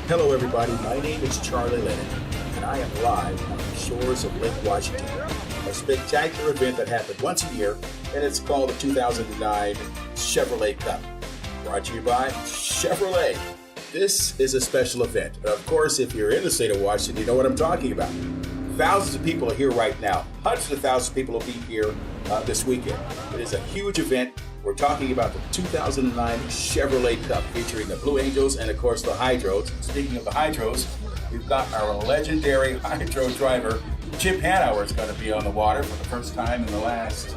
Hello, everybody. My name is Charlie Lennon, and I am live on the shores of Lake Washington, a spectacular event that happens once a year, and it's called the 2009 Chevrolet Cup. Brought to you by Chevrolet. This is a special event. Of course, if you're in the state of Washington, you know what I'm talking about. Thousands of people are here right now. Hundreds of thousands of people will be here this weekend. It is a huge event. We're talking about the 2009 Chevrolet Cup featuring the Blue Angels and, of course, the Hydros. Speaking of the Hydros, we've got our legendary Hydro driver, Chip Hanauer, is going to be on the water for the first time in the last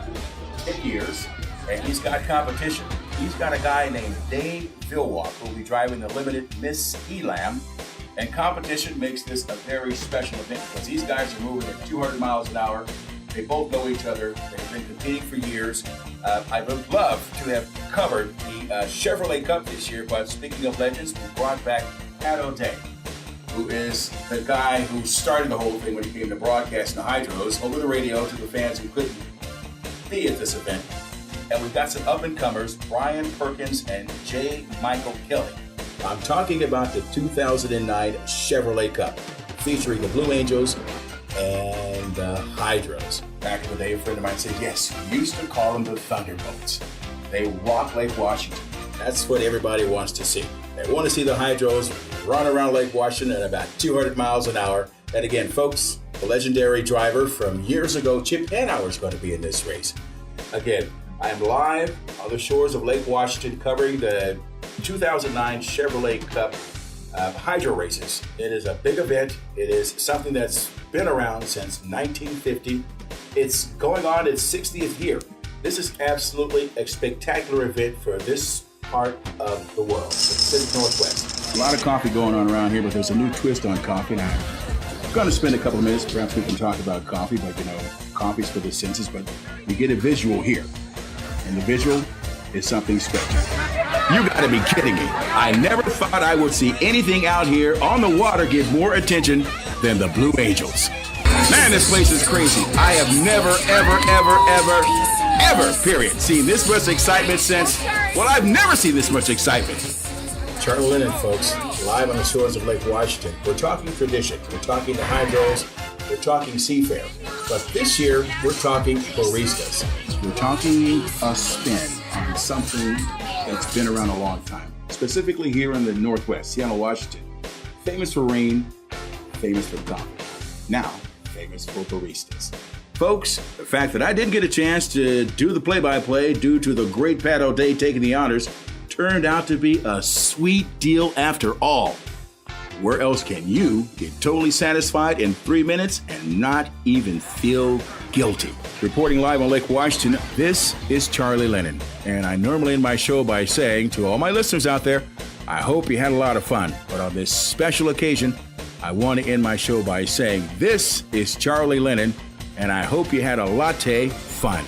10 years, and he's got competition. He's got a guy named Dave Vilwalk who will be driving the limited Miss Elam, and competition makes this a very special event because these guys are moving at 200 miles an hour. They both know each other. They've been competing for years. I would love to have covered the Chevrolet Cup this year, but speaking of legends, we brought back Pat O'Day, who is the guy who started the whole thing when he came to broadcast the Hydros over the radio to the fans who couldn't be at this event. And we've got some up-and-comers, Brian Perkins and J. Michael Kelly. I'm talking about the 2009 Chevrolet Cup, featuring the Blue Angels and the Hydros. Back in the day, a friend of mine said, yes, we used to call them the Thunderbolts. They walk Lake Washington. That's what everybody wants to see. They want to see the Hydros run around Lake Washington at about 200 miles an hour. And again, folks, the legendary driver from years ago, Chip Hanauer, is going to be in this race. Again, I am live on the shores of Lake Washington covering the 2009 Chevrolet Cup Hydro races. It is a big event. It is something that's been around since 1950. It's going on its 60th year. This is absolutely a spectacular event for this part of the world, the Pacific Northwest. A lot of coffee going on around here, but there's a new twist on coffee now. I'm going to spend a couple of minutes, perhaps we can talk about coffee, but coffee's for the senses, but you get a visual here. And the visual is something special. You gotta be kidding me. I never thought I would see anything out here on the water get more attention than the Blue Angels. Man, this place is crazy. I have never, ever, period, seen this much excitement since, well, I've never seen this much excitement. Charlie Lennon, folks, live on the shores of Lake Washington. We're talking tradition. We're talking the Hydros. We're talking SeaFair. But this year, we're talking baristas. We're talking a spin on something that's been around a long time, specifically here in the Northwest, Seattle, Washington. Famous for rain, famous for coffee. Now, famous for baristas. Folks, the fact that I didn't get a chance to do the play-by-play due to the great Pat O'Day taking the honors turned out to be a sweet deal after all. Where else can you get totally satisfied in 3 minutes and not even feel guilty? Reporting live on Lake Washington, this is Charlie Lennon. And I normally end my show by saying to all my listeners out there, I hope you had a lot of fun. But on this special occasion, I want to end my show by saying this is Charlie Lennon, and I hope you had a latte fun.